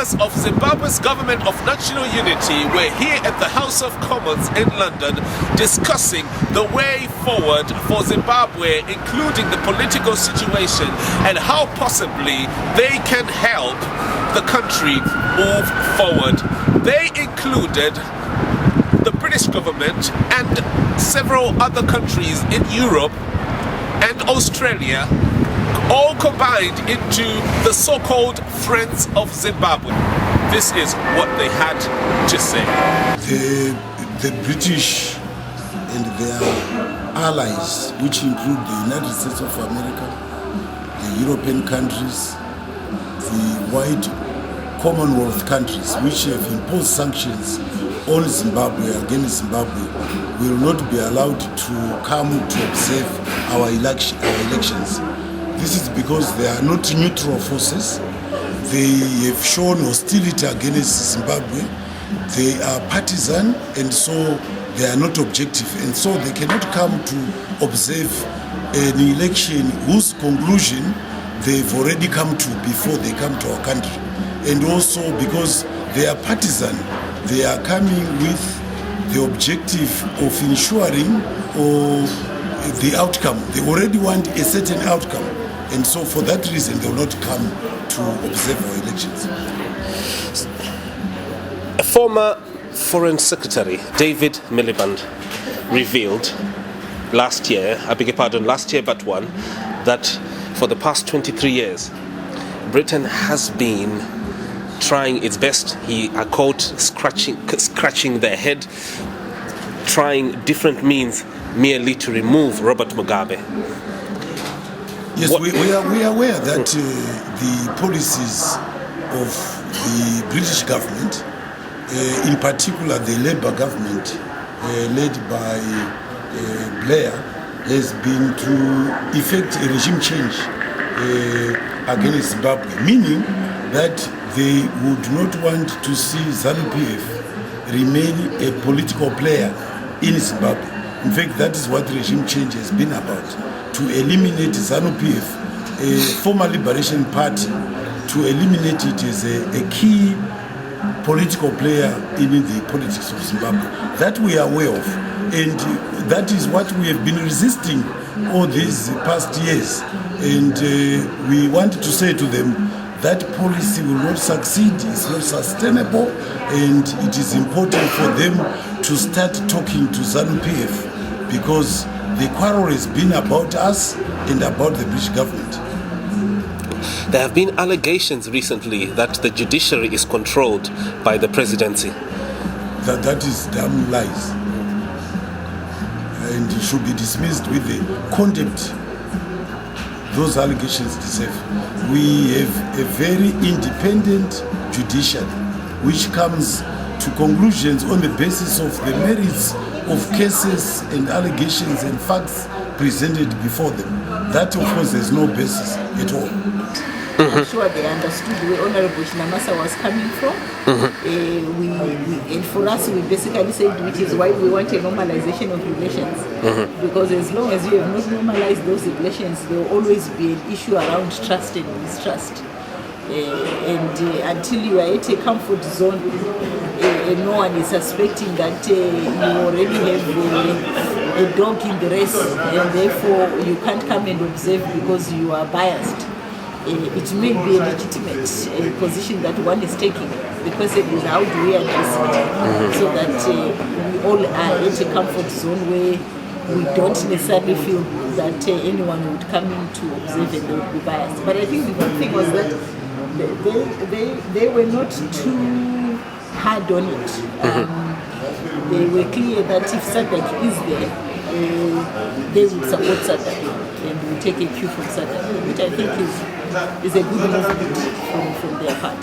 members of Zimbabwe's Government of National Unity were here at the House of Commons in London discussing the way forward for Zimbabwe, including the political situation and how possibly they can help the country move forward. They included the British government and several other countries in Europe and Australia, all combined into the so-called Friends of Zimbabwe. This is what they had to say. The British and their allies, which include the United States of America, the European countries, the wide Commonwealth countries, which have imposed sanctions on Zimbabwe, against Zimbabwe, will not be allowed to come to observe our elections. This is because they are not neutral forces. They have shown hostility against Zimbabwe. They are partisan, and so they are not objective, and so they cannot come to observe an election whose conclusion they've already come to before they come to our country. And also because they are partisan, they are coming with the objective of ensuring the outcome. They already want a certain outcome, and so for that reason they will not come to observe our elections. A former Foreign Secretary, David Miliband, revealed last year but one, that for the past 23 years, Britain has been trying its best. He called scratching their head, trying different means merely to remove Robert Mugabe. Yes, we are aware that the policies of the British government, in particular the Labour government led by Blair, has been to effect a regime change against Zimbabwe, meaning that they would not want to see ZANU PF remain a political player in Zimbabwe. In fact, that is what regime change has been about, to eliminate ZANU PF, a former liberation party, to eliminate it as a key political player in the politics of Zimbabwe. That we are aware of, and that is what we have been resisting all these past years. And we want to say to them that policy will not succeed, it's not sustainable, and it is important for them to start talking to ZANU PF, because the quarrel has been about us and about the British government. There have been allegations recently that the judiciary is controlled by the presidency. That is damn lies, and it should be dismissed with the contempt those allegations deserve. We have a very independent judiciary which comes to conclusions on the basis of the merits of cases and allegations and facts presented before them. That, of course, there's no basis at all. I'm sure they understood where Honorable Chinamasa was coming from. And for us, we basically said, which is why we want a normalization of relations. Because as long as you have not normalized those relations, there will always be an issue around trust and mistrust. Until you are at a comfort zone, and no one is suspecting that you already have a dog in the race, and therefore you can't come and observe because you are biased. It may be a legitimate position that one is taking. The question is, how do we address it so that we all are at a comfort zone where we don't necessarily feel that anyone would come in to observe and they would be biased. But I think the good thing was that they were not too hard on it. They were clear that if SADC is there, they would support SADC and will take a cue from SADC, which I think is a good movement from their part.